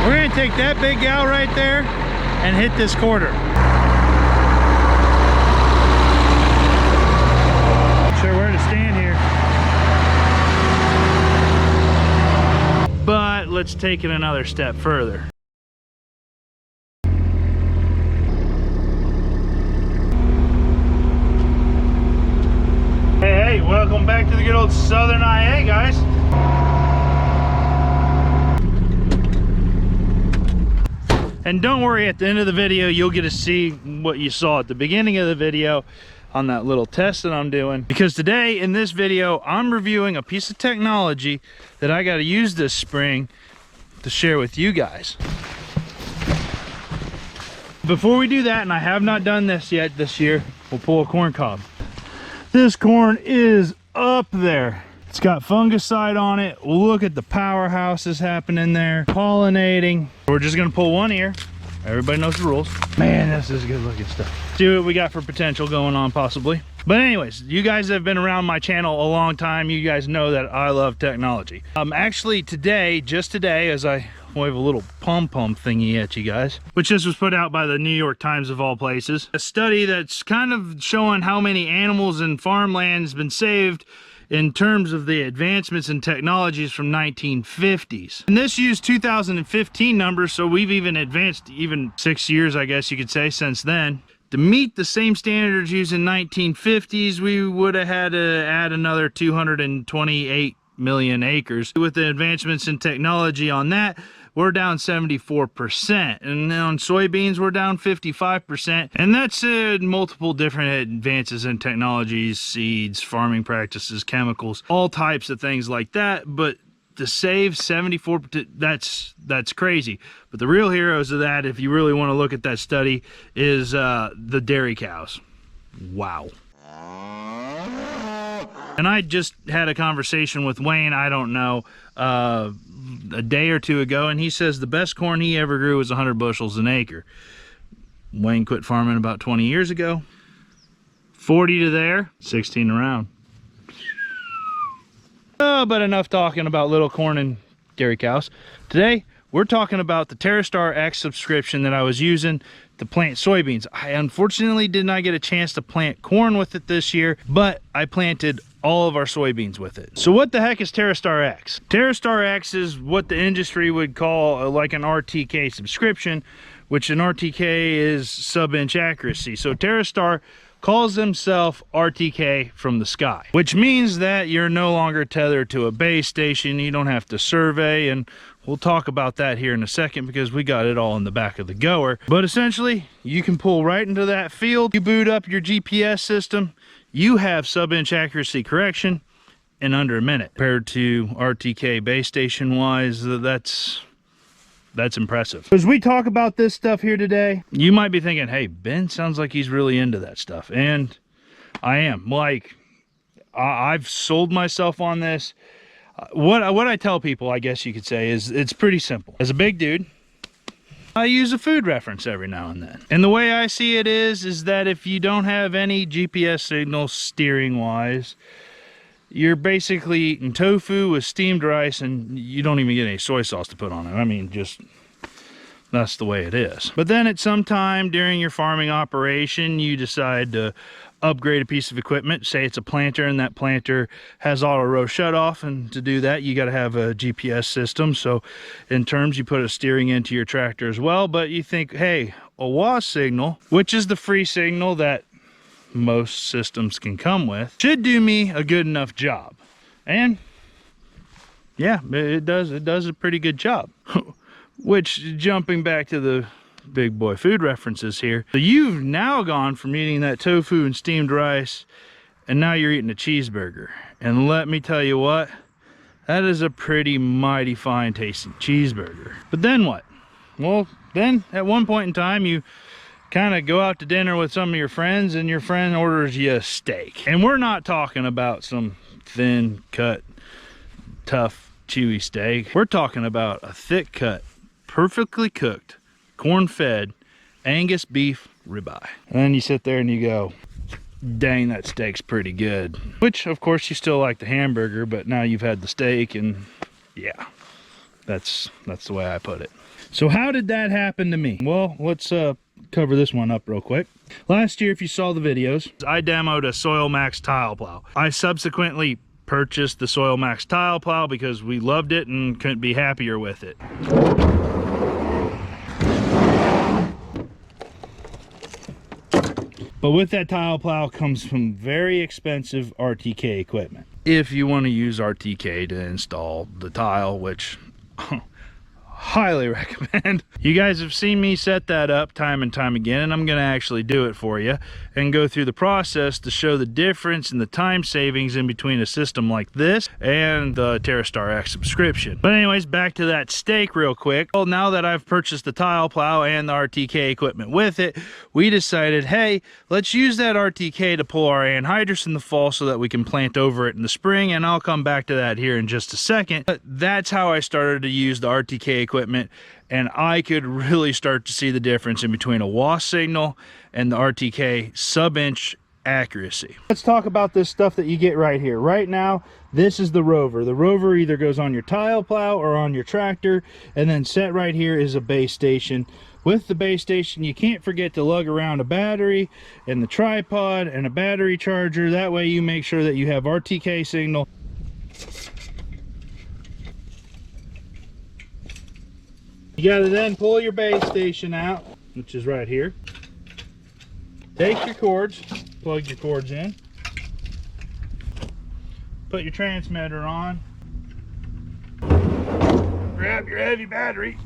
We're gonna take that big gal right there and hit this quarter. Not sure where to stand here, but let's take it another step further. Hey, welcome back to the good old Southern IA, guys. And don't worry, at the end of the video, you'll get to see what you saw at the beginning of the video on that little test that I'm doing. Because today, in this video, I'm reviewing a piece of technology that I got to use this spring to share with you guys. Before we do that, and I have not done this yet this year, we'll pull a corn cob. This corn is up there. It's got fungicide on it. Look at the powerhouses happening there, pollinating. We're just gonna pull one ear. Everybody knows the rules. Man, this is good looking stuff. See what we got for potential going on possibly. But anyways, you guys have been around my channel a long time. You guys know that I love technology. Actually today, just today, as I wave a little pom-pom thingy at you guys, which this was put out by the New York Times of all places. A study that's kind of showing how many animals and farmland has been saved in terms of the advancements in technologies from 1950s. And this used 2015 numbers, so we've even advanced even 6 years, I guess you could say, since then. To meet the same standards used in 1950s, we would have had to add another 228 million acres. With the advancements in technology on that, we're down 74%, and on soybeans we're down 55%, and that's multiple different advances in technologies, seeds, farming practices, chemicals, all types of things like that. But to save 74%, that's crazy. But the real heroes of that, if you really want to look at that study, is the dairy cows. Wow. And I just had a conversation with Wayne, I don't know, a day or two ago, and he says the best corn he ever grew was 100 bushels an acre. Wayne quit farming about 20 years ago. 40 to there, 16 around. Oh, but enough talking about little corn and dairy cows. Today, we're talking about the TerraStar-X subscription that I was using to plant soybeans. I unfortunately did not get a chance to plant corn with it this year, but I planted all of our soybeans with it. So what the heck is TerraStar-X? TerraStar-X is what the industry would call like an RTK subscription, which an RTK is sub-inch accuracy. So TerraStar calls himself RTK from the sky, which means that you're no longer tethered to a base station. You don't have to survey, and we'll talk about that here in a second because we got it all in the back of the goer. But essentially, you can pull right into that field. You boot up your GPS system. You have sub-inch accuracy correction in under a minute. Compared to RTK base station wise, that's impressive. As we talk about this stuff here today, you might be thinking, hey, Ben sounds like he's really into that stuff. And I am. Like, I've sold myself on this. What I tell people, I guess you could say, is it's pretty simple. As a big dude, I use a food reference every now and then. And the way I see it is that if you don't have any GPS signal steering wise, you're basically eating tofu with steamed rice, and you don't even get any soy sauce to put on it. I mean, just, that's the way it is. But then at some time during your farming operation, you decide to upgrade a piece of equipment. Say it's a planter, and that planter has auto row shutoff, and to do that you got to have a GPS system. So in terms, you put a steering into your tractor as well. But you think, hey, a WAS signal, which is the free signal that most systems can come with, should do me a good enough job. And yeah, it does a pretty good job. Which, jumping back to the big boy food references here, so you've now gone from eating that tofu and steamed rice, and now you're eating a cheeseburger. And let me tell you what, that is a pretty mighty fine tasting cheeseburger. But then what? Well, then at one point in time, you kind of go out to dinner with some of your friends, and your friend orders you a steak. And we're not talking about some thin cut, tough, chewy steak. We're talking about a thick cut, perfectly cooked, corn-fed Angus beef ribeye. And then you sit there and you go, dang, that steak's pretty good. Which, of course, you still like the hamburger, but now you've had the steak, and yeah, That's the way I put it. So how did that happen to me? Well, let's cover this one up real quick. Last year, if you saw the videos, I demoed a Soil Max tile plow. I subsequently purchased the Soil Max tile plow because we loved it and couldn't be happier with it. But with that tile plow comes some very expensive RTK equipment. If you want to use RTK to install the tile, which highly recommend. You guys have seen me set that up time and time again, and I'm going to actually do it for you and go through the process to show the difference in the time savings in between a system like this and the TerraStar-X subscription. But anyways, back to that steak real quick. Well, now that I've purchased the tile plow and the RTK equipment with it, we decided, hey, let's use that RTK to pull our anhydrous in the fall so that we can plant over it in the spring, and I'll come back to that here in just a second. But that's how I started to use the RTK equipment, and I could really start to see the difference in between a WASP signal and the RTK sub-inch accuracy. Let's talk about this stuff that you get right here. Right now, this is the rover. The rover either goes on your tile plow or on your tractor, and then set right here is a base station. With the base station, you can't forget to lug around a battery and the tripod and a battery charger. That way you make sure that you have RTK signal. You gotta then pull your base station out, which is right here. Take your cords, plug your cords in. Put your transmitter on. Grab your heavy battery.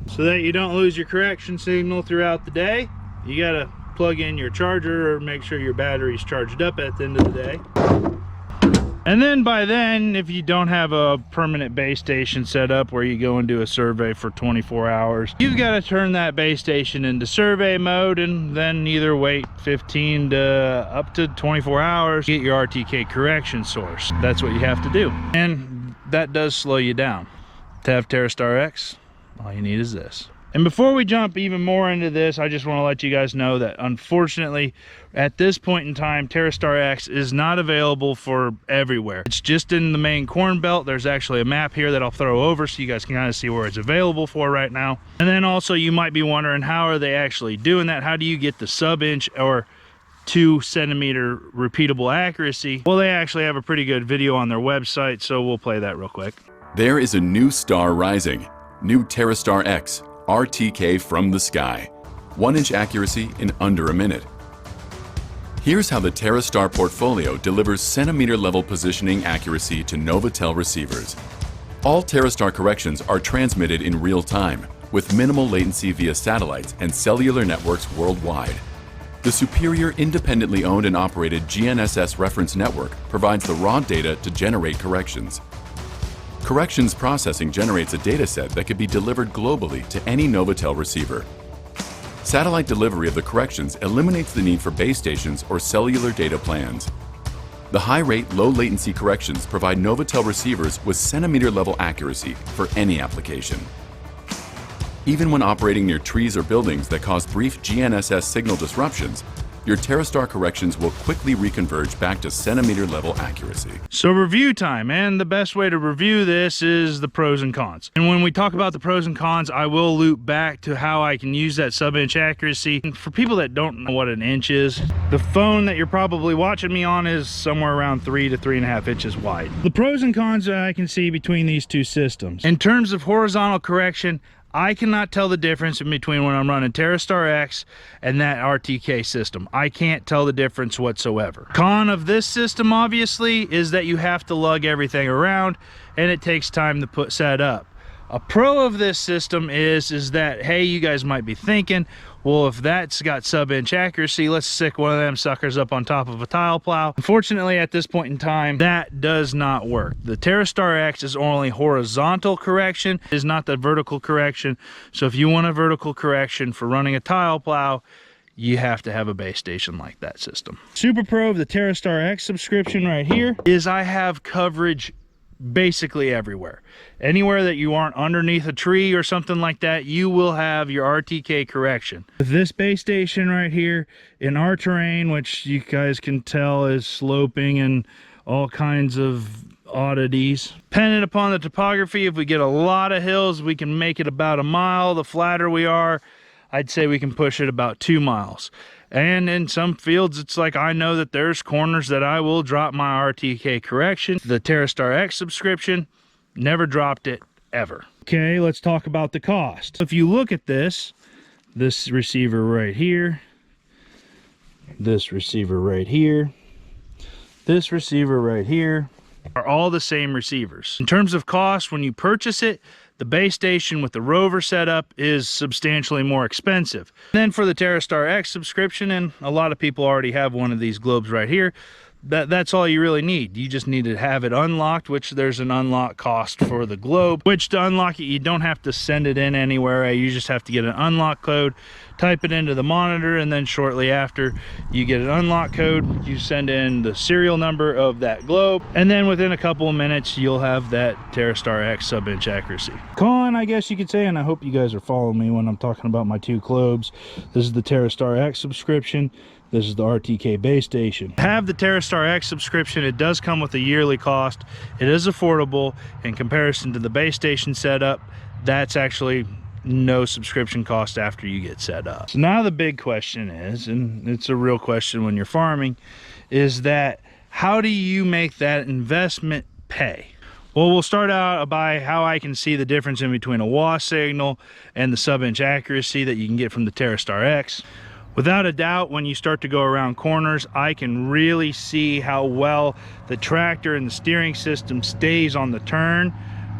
So that you don't lose your correction signal throughout the day. You gotta plug in your charger or make sure your battery's charged up at the end of the day. And then by then, if you don't have a permanent base station set up where you go and do a survey for 24 hours, you've got to turn that base station into survey mode and then either wait 15 to up to 24 hours to get your RTK correction source. That's what you have to do. And that does slow you down. To have TerraStar-X, all you need is this. And before we jump even more into this, I just want to let you guys know that unfortunately, at this point in time, TerraStar-X is not available for everywhere. It's just in the main corn belt. There's actually a map here that I'll throw over so you guys can kind of see where it's available for right now. And then also you might be wondering, how are they actually doing that? How do you get the sub-inch or 2 centimeter repeatable accuracy? Well, they actually have a pretty good video on their website, so we'll play that real quick. There is a new star rising. New TerraStar-X. RTK from the sky. 1-inch accuracy in under a minute. Here's how the TerraStar portfolio delivers centimeter-level positioning accuracy to Novatel receivers. All TerraStar corrections are transmitted in real time, with minimal latency via satellites and cellular networks worldwide. The superior independently owned and operated GNSS reference network provides the raw data to generate corrections. Corrections processing generates a dataset that can be delivered globally to any Novatel receiver. Satellite delivery of the corrections eliminates the need for base stations or cellular data plans. The high-rate, low-latency corrections provide Novatel receivers with centimeter-level accuracy for any application. Even when operating near trees or buildings that cause brief GNSS signal disruptions, your TerraStar corrections will quickly reconverge back to centimeter-level accuracy. So review time, and the best way to review this is the pros and cons. And when we talk about the pros and cons, I will loop back to how I can use that sub-inch accuracy. And for people that don't know what an inch is, the phone that you're probably watching me on is somewhere around 3 to 3.5 inches wide. The pros and cons that I can see between these two systems. In terms of horizontal correction, I cannot tell the difference in between when I'm running TerraStar-X and that RTK system. I can't tell the difference whatsoever. Con of this system, obviously, is that you have to lug everything around and it takes time to set up. A pro of this system is that, hey, you guys might be thinking, well, if that's got sub-inch accuracy, let's stick one of them suckers up on top of a tile plow. Unfortunately, at this point in time, that does not work. The TerraStar-X is only horizontal correction, is not the vertical correction. So if you want a vertical correction for running a tile plow, you have to have a base station like that system. Super pro of the TerraStar-X subscription right here is I have coverage basically everywhere. Anywhere that you aren't underneath a tree or something like that, you will have your RTK correction. With this base station right here in our terrain, which you guys can tell is sloping and all kinds of oddities. Depending upon the topography, if we get a lot of hills, we can make it about a mile. The flatter we are, I'd say we can push it about 2 miles. And in some fields, it's like I know that there's corners that I will drop my RTK correction. The TerraStar-X subscription, never dropped it ever. Okay, let's talk about the cost. If you look at this receiver right here, this receiver right here, this receiver right here, are all the same receivers. In terms of cost, when you purchase it, the base station with the rover setup is substantially more expensive. Then for the TerraStar-X subscription, and a lot of people already have one of these globes right here, that's all you really need. You just need to have it unlocked, which there's an unlock cost for the globe, which to unlock it, you don't have to send it in anywhere. You just have to get an unlock code, type it into the monitor, and then shortly after you get an unlock code, you send in the serial number of that globe, and then within a couple of minutes, you'll have that TerraStar-X sub-inch accuracy. Con, I guess you could say, and I hope you guys are following me when I'm talking about my two globes. This is the TerraStar-X subscription. This is the RTK base station. Have the TerraStar-X subscription. It does come with a yearly cost. It is affordable in comparison to the base station setup. That's actually no subscription cost after you get set up. So now the big question is, and it's a real question when you're farming, is that how do you make that investment pay? Well, we'll start out by how I can see the difference in between a WAS signal and the sub-inch accuracy that you can get from the TerraStar-X. Without a doubt, when you start to go around corners, I can really see how well the tractor and the steering system stays on the turn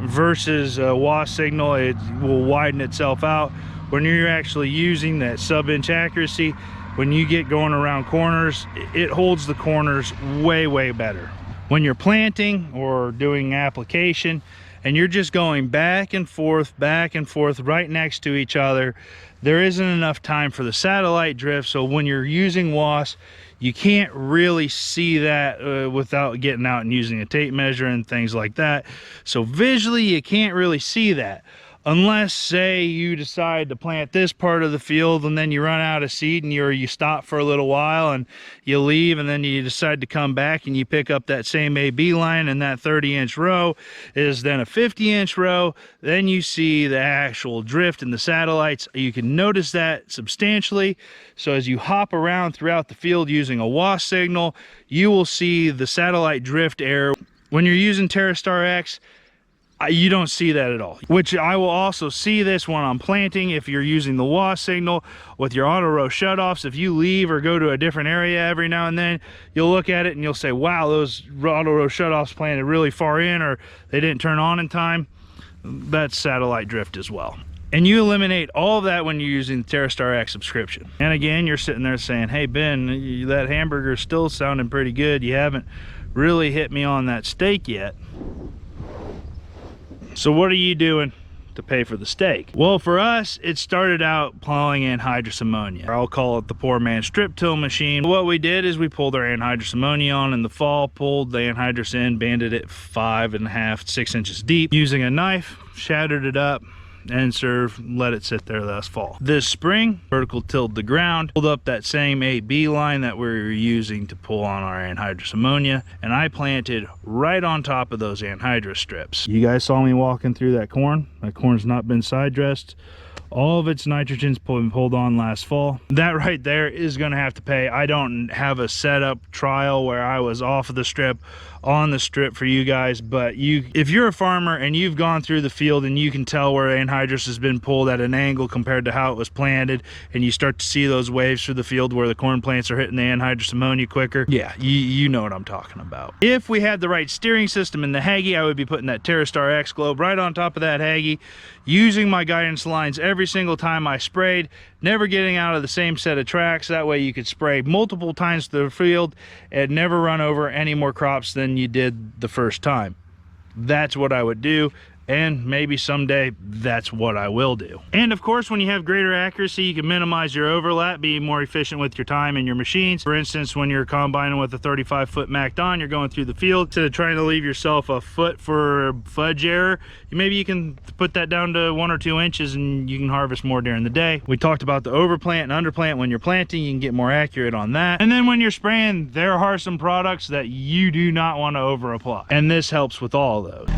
versus a WAS signal. It will widen itself out. When you're actually using that sub-inch accuracy, when you get going around corners, it holds the corners way, way better. When you're planting or doing application and you're just going back and forth right next to each other, there isn't enough time for the satellite drift. So when you're using WAS, you can't really see that without getting out and using a tape measure and things like that. So visually, you can't really see that. Unless, say, you decide to plant this part of the field and then you run out of seed and you stop for a little while and you leave, and then you decide to come back and you pick up that same AB line, and that 30-inch row is then a 50-inch row. Then you see the actual drift in the satellites. You can notice that substantially. So as you hop around throughout the field using a WAS signal, you will see the satellite drift error. When you're using TerraStar-X, you don't see that at all, which I will also see this when I'm planting. If you're using the WAS signal with your auto row shutoffs, if you leave or go to a different area every now and then, you'll look at it and you'll say, wow, those auto row shutoffs planted really far in, or they didn't turn on in time. That's satellite drift as well. And you eliminate all of that when you're using the TerraStar-X subscription. And again, you're sitting there saying, hey Ben, that hamburger is still sounding pretty good. You haven't really hit me on that steak yet. So what are you doing to pay for the steak? Well, for us, it started out plowing anhydrous ammonia. I'll call it the poor man's strip till machine. What we did is we pulled our anhydrous ammonia on in the fall, pulled the anhydrous in, banded it 5.5 to 6 inches deep using a knife, shattered it up, and let it sit there last fall. This spring, vertical tilled the ground, pulled up that same AB line that we were using to pull on our anhydrous ammonia, and I planted right on top of those anhydrous strips. You guys saw me walking through that corn. That corn's not been side dressed. All of its nitrogen's been pulled on last fall. That right there is going to have to pay. I don't have a setup trial where I was off of the strip, on the strip for you guys, but if you're a farmer and you've gone through the field and you can tell where anhydrous has been pulled at an angle compared to how it was planted, and you start to see those waves through the field where the corn plants are hitting the anhydrous ammonia quicker, yeah, you know what I'm talking about. If we had the right steering system in the Haggy, I would be putting that TerraStar-X globe right on top of that Haggy, using my guidance lines every single time I sprayed, never getting out of the same set of tracks. That way you could spray multiple times through the field and never run over any more crops than you did the first time. That's what I would do. and maybe someday that's what I will do. And of course, when you have greater accuracy, you can minimize your overlap, be more efficient with your time and your machines. For instance, when you're combining with a 35-foot Macked on, you're going through the field, instead of trying to leave yourself a foot for fudge error, maybe you can put that down to 1 or 2 inches and you can harvest more during the day. We talked about the overplant and underplant. When you're planting, you can get more accurate on that. And then when you're spraying, there are some products that you do not want to over apply, and this helps with all of those.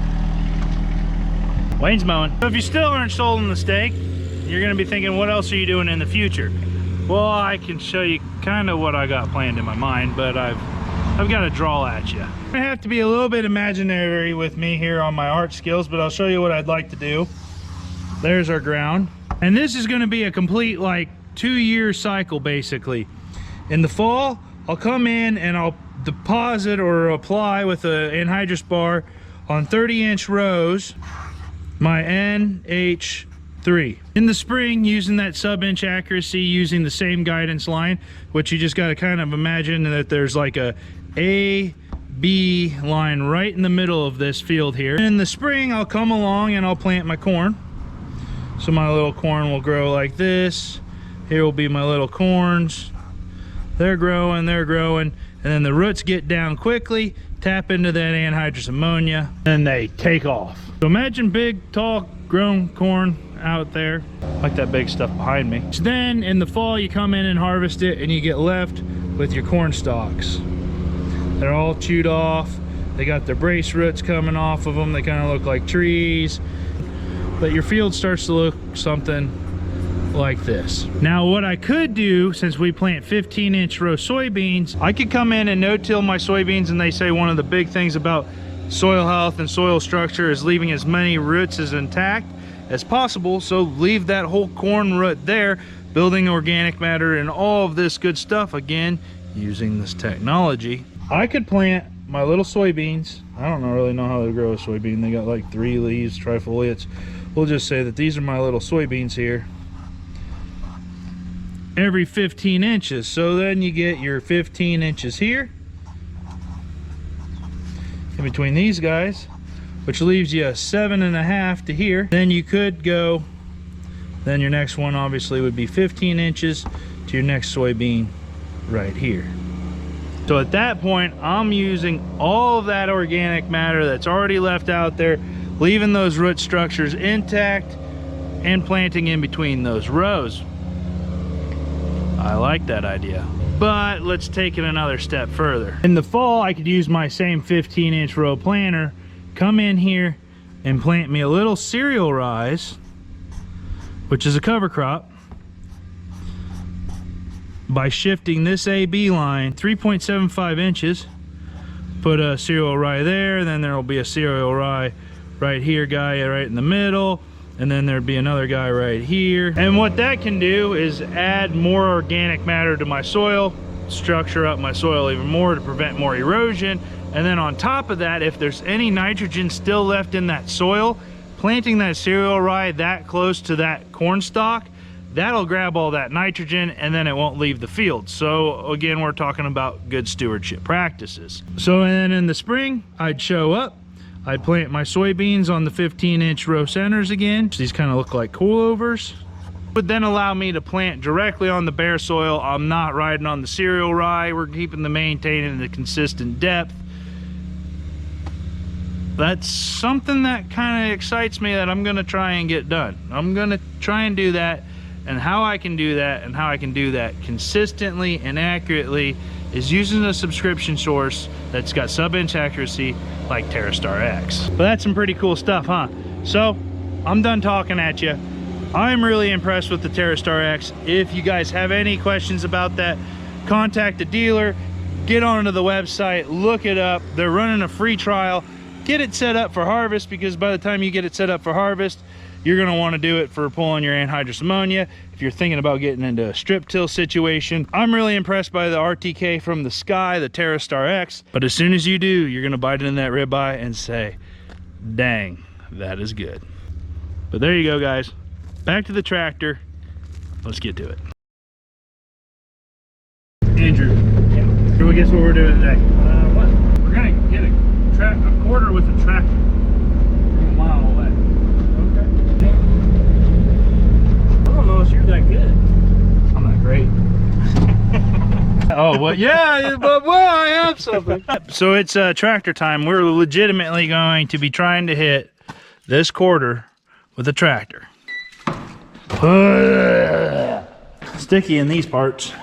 Wayne's mowing. So if you still aren't sold on the steak, you're gonna be thinking, what else are you doing in the future? Well, I can show you kind of what I got planned in my mind, but I've got to draw at you. You're gonna have to be a little bit imaginary with me here on my art skills, but I'll show you what I'd like to do. There's our ground. And this is gonna be a complete like 2-year cycle basically. In the fall, I'll come in and I'll deposit or apply with an anhydrous bar on 30-inch rows my NH3. In the spring, using that sub-inch accuracy, using the same guidance line, which you just got to kind of imagine that there's like a B line right in the middle of this field here. In the spring, I'll come along and I'll plant my corn. So my little corn will grow like this. Here will be my little corns. They're growing, and then the roots get down quickly, tap into that anhydrous ammonia, and they take off. So imagine big, tall, grown corn out there, like that big stuff behind me. So then in the fall, you come in and harvest it, and you get left with your corn stalks. They're all chewed off. They got their brace roots coming off of them. They kind of look like trees. But your field starts to look something like this. Now what I could do, since we plant 15-inch row soybeans, I could come in and no-till my soybeans, and they say one of the big things about soil health and soil structure is leaving as many roots as intact as possible. So leave that whole corn root there, building organic matter and all of this good stuff, again using this technology. I could plant my little soybeans. I don't really know how to grow a soybean. They got like 3 leaves, trifoliates. We'll just say that these are my little soybeans here, every 15 inches. So then you get your 15 inches here in between these guys, which leaves you a 7.5 to here. Then you could go, then your next one obviously would be 15 inches to your next soybean right here. So at that point, I'm using all of that organic matter that's already left out there, leaving those root structures intact and planting in between those rows. I like that idea. But let's take it another step further. In the fall, I could use my same 15-inch row planter, come in here and plant me a little cereal rise, which is a cover crop, by shifting this AB line 3.75 inches. Put a cereal rye there, then there will be a cereal rye right here, guy right in the middle, and then there'd be another guy right here. And what that can do is add more organic matter to my soil, structure up my soil even more to prevent more erosion. And then on top of that, if there's any nitrogen still left in that soil, planting that cereal rye that close to that corn stalk, that'll grab all that nitrogen and then it won't leave the field. So again, we're talking about good stewardship practices. So then in the spring, I'd show up, I'd plant my soybeans on the 15-inch row centers again. These kind of look like coilovers. Would then allow me to plant directly on the bare soil. I'm not riding on the cereal rye. We're maintaining the consistent depth. That's something that kind of excites me that I'm gonna try and get done. I'm gonna try and do that, and how I can do that consistently and accurately is using a subscription source that's got sub-inch accuracy like TerraStar-X. But that's some pretty cool stuff, huh? So I'm done talking at you. I'm really impressed with the TerraStar-X. If you guys have any questions about that, contact the dealer, get onto the website, look it up. They're running a free trial. Get it set up for harvest, because by the time you get it set up for harvest, you're gonna wanna do it for pulling your anhydrous ammonia. If you're thinking about getting into a strip till situation, I'm really impressed by the RTK from the sky, the TerraStar-X. But as soon as you do, you're gonna bite into that ribeye and say, dang, that is good. But there you go, guys. Back to the tractor. Let's get to it. Andrew, yeah. So guess what we're doing today? What? We're gonna get a quarter with a tractor from a mile away. Oh, well, yeah, but well, I have something. So it's tractor time. We're legitimately going to be trying to hit this quarter with a tractor. Sticky in these parts.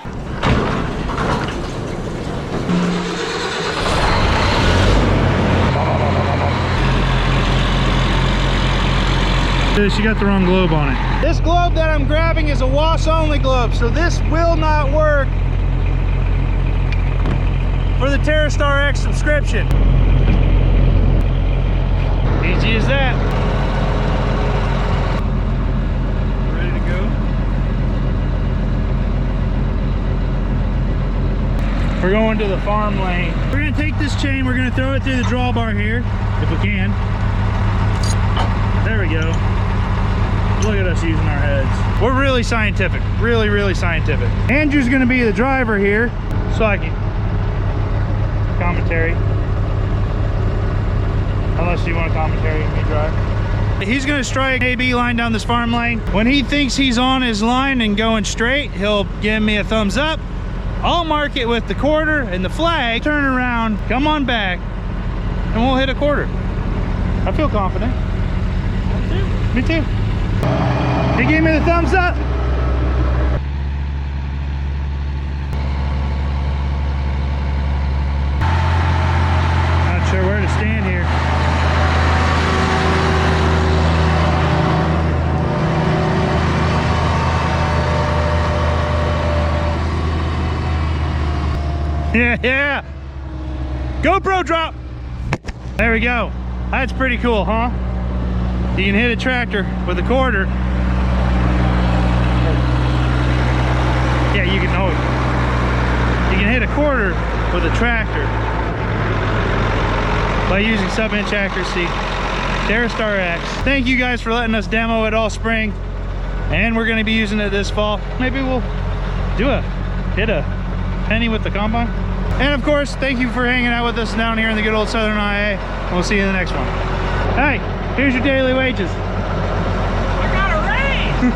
She got the wrong globe on it. This globe that I'm grabbing is a wash only globe, so this will not work for the TerraStar-X subscription. Easy as that. Ready to go? We're going to the farm lane. We're gonna take this chain, we're gonna throw it through the drawbar here, if we can. There we go. Look at us using our heads. We're really scientific, really, really scientific. Andrew's gonna be the driver here, so I can commentary. Unless you want a commentary and me drive. He's gonna strike AB line down this farm lane. When he thinks he's on his line and going straight, he'll give me a thumbs up. I'll mark it with the quarter and the flag, turn around, come on back, and we'll hit a quarter. I feel confident. Me too. He gave me the thumbs up. Not sure where to stand here. Yeah. GoPro drop. There we go. That's pretty cool, huh? You can hit a tractor with a quarter. Yeah, you can know it. You can hit a quarter with a tractor by using sub-inch accuracy. TerraStar-X. Thank you guys for letting us demo it all spring, and we're going to be using it this fall. Maybe we'll hit a penny with the combine. And of course, thank you for hanging out with us down here in the good old Southern IA. And we'll see you in the next one. Hey, here's your daily wages. I got a raise!